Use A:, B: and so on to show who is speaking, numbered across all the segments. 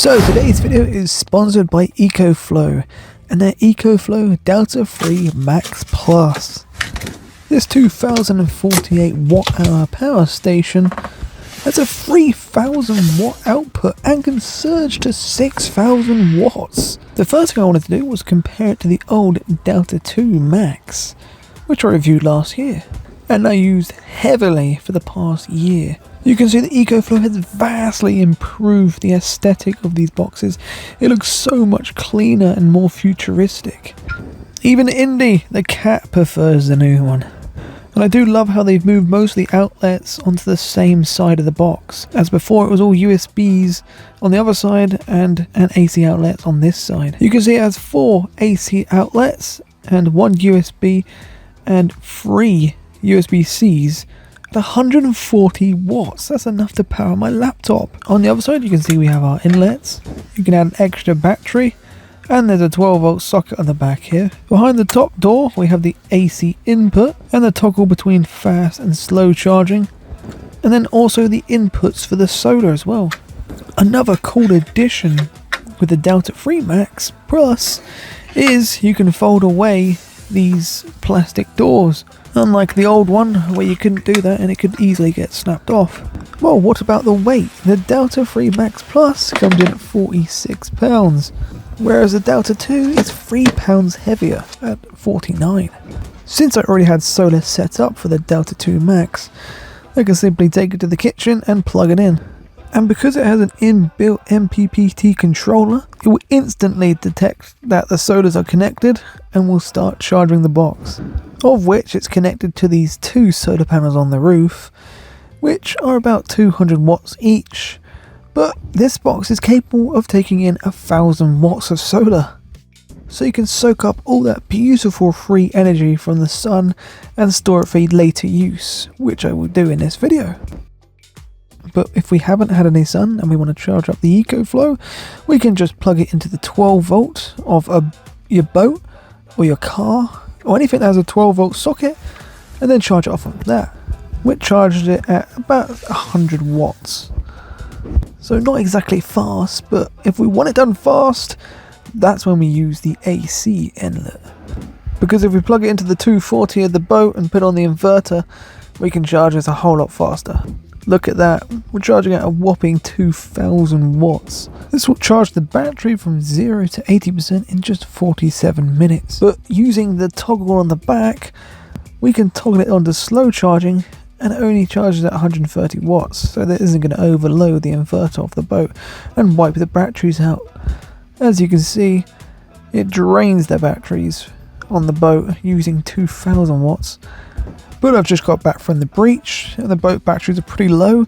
A: So today's video is sponsored by EcoFlow and their EcoFlow Delta 3 Max Plus. This 2048 watt-hour power station has a 3000 watt output and can surge to 6000 watts. The first thing I wanted to do was compare it to the old Delta 2 Max, which I reviewed last year and I used heavily for the past year. You can see that EcoFlow has vastly improved the aesthetic of these boxes. It looks so much cleaner and more futuristic. Even Indy, the cat, prefers the new one. And I do love how they've moved most of the outlets onto the same side of the box. As before, it was all USBs on the other side and an AC outlet on this side. You can see it has 4 AC outlets and 1 USB and 3 USB-Cs. 140 watts, that's enough to power my laptop. On the other side you can see we have our inlets. You can add an extra battery and there's a 12 volt socket on the back here. Behind the top door we have the AC input and the toggle between fast and slow charging, and then also the inputs for the solar as well. Another cool addition with the Delta 3 Max Plus is you can fold away these plastic doors. Unlike the old one where you couldn't do that and it could easily get snapped off. Well, what about the weight? The Delta 3 Max Plus comes in at 46 pounds, whereas the Delta 2 is 3 pounds heavier at 49. Since I already had solar set up for the Delta 2 Max, I can simply take it to the kitchen and plug it in. And because it has an inbuilt MPPT controller, it will instantly detect that the solars are connected and will start charging the box. Of which it's connected to these 2 solar panels on the roof, which are about 200 watts each. But this box is capable of taking in 1000 watts of solar. So you can soak up all that beautiful free energy from the sun and store it for later use, which I will do in this video. But if we haven't had any sun and we want to charge up the EcoFlow, we can just plug it into the 12 volt of your boat or your car or anything that has a 12 volt socket and then charge it off of that, which charges it at about 100 watts. So not exactly fast, but if we want it done fast, that's when we use the AC inlet. Because if we plug it into the 240 of the boat and put on the inverter, we can charge it a whole lot faster. Look at that, we're charging at a whopping 2000 watts. This will charge the battery from 0 to 80% in just 47 minutes. But using the toggle on the back, we can toggle it onto slow charging and it only charges at 130 watts, so that isn't going to overload the inverter of the boat and wipe the batteries out. As you can see, it drains the batteries on the boat using 2000 watts. But I've just got back from the breach and the boat batteries are pretty low,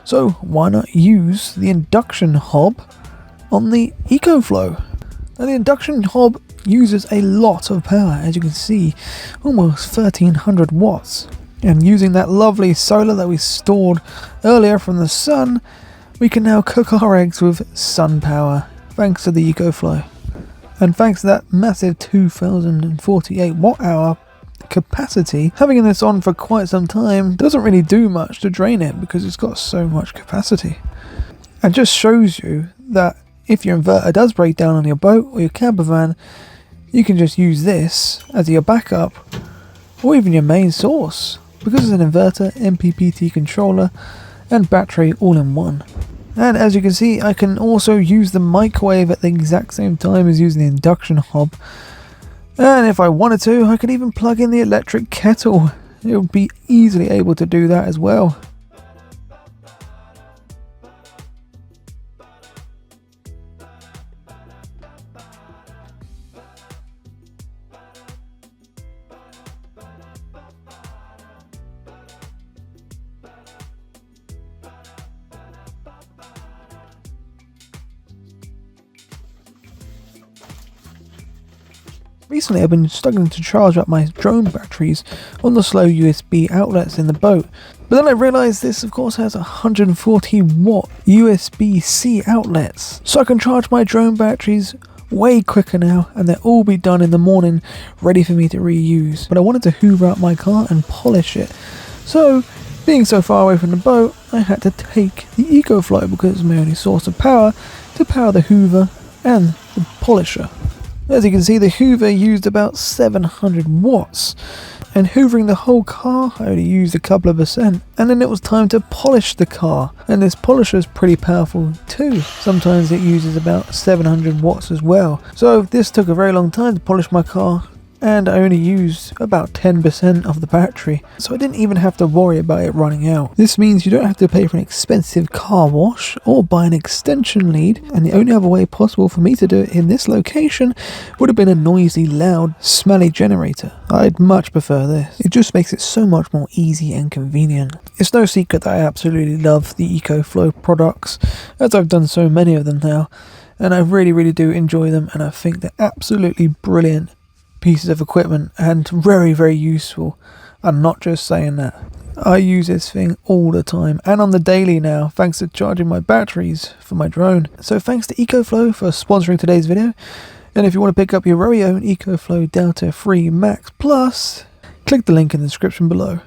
A: so why not use the induction hob on the EcoFlow? Now the induction hob uses a lot of power, as you can see, almost 1300 watts. And using that lovely solar that we stored earlier from the sun, we can now cook our eggs with sun power, thanks to the EcoFlow. And thanks to that massive 2048 watt hour capacity, having this on for quite some time doesn't really do much to drain it because it's got so much capacity. And just shows you that if your inverter does break down on your boat or your camper van, you can just use this as your backup or even your main source, because it's an inverter, MPPT controller and battery all in one. And as you can see, I can also use the microwave at the exact same time as using the induction hob. And if I wanted to, I could even plug in the electric kettle. It would be easily able to do that as well. Recently I've been struggling to charge up my drone batteries on the slow USB outlets in the boat, but then I realised this of course has 140 watt USB-C outlets, so I can charge my drone batteries way quicker now and they'll all be done in the morning ready for me to reuse. But I wanted to hoover out my car and polish it, so being so far away from the boat I had to take the EcoFlow because it's my only source of power to power the Hoover and the polisher. As you can see, the Hoover used about 700 watts, and hoovering the whole car I only used a couple of percent, and then it was time to polish the car, and this polisher is pretty powerful too. Sometimes it uses about 700 watts as well, so this took a very long time to polish my car, and I only used about 10% of the battery, so I didn't even have to worry about it running out. This means you don't have to pay for an expensive car wash or buy an extension lead, and the only other way possible for me to do it in this location would have been a noisy, loud, smelly generator. I'd much prefer this. It just makes it so much more easy and convenient. It's no secret that I absolutely love the EcoFlow products, as I've done so many of them now, and I really do enjoy them, and I think they're absolutely brilliant pieces of equipment and very useful. I'm not just saying that. I use this thing all the time and on the daily now, thanks to charging my batteries for my drone. So thanks to EcoFlow for sponsoring today's video, and if you want to pick up your very own EcoFlow Delta 3 Max Plus, click the link in the description below.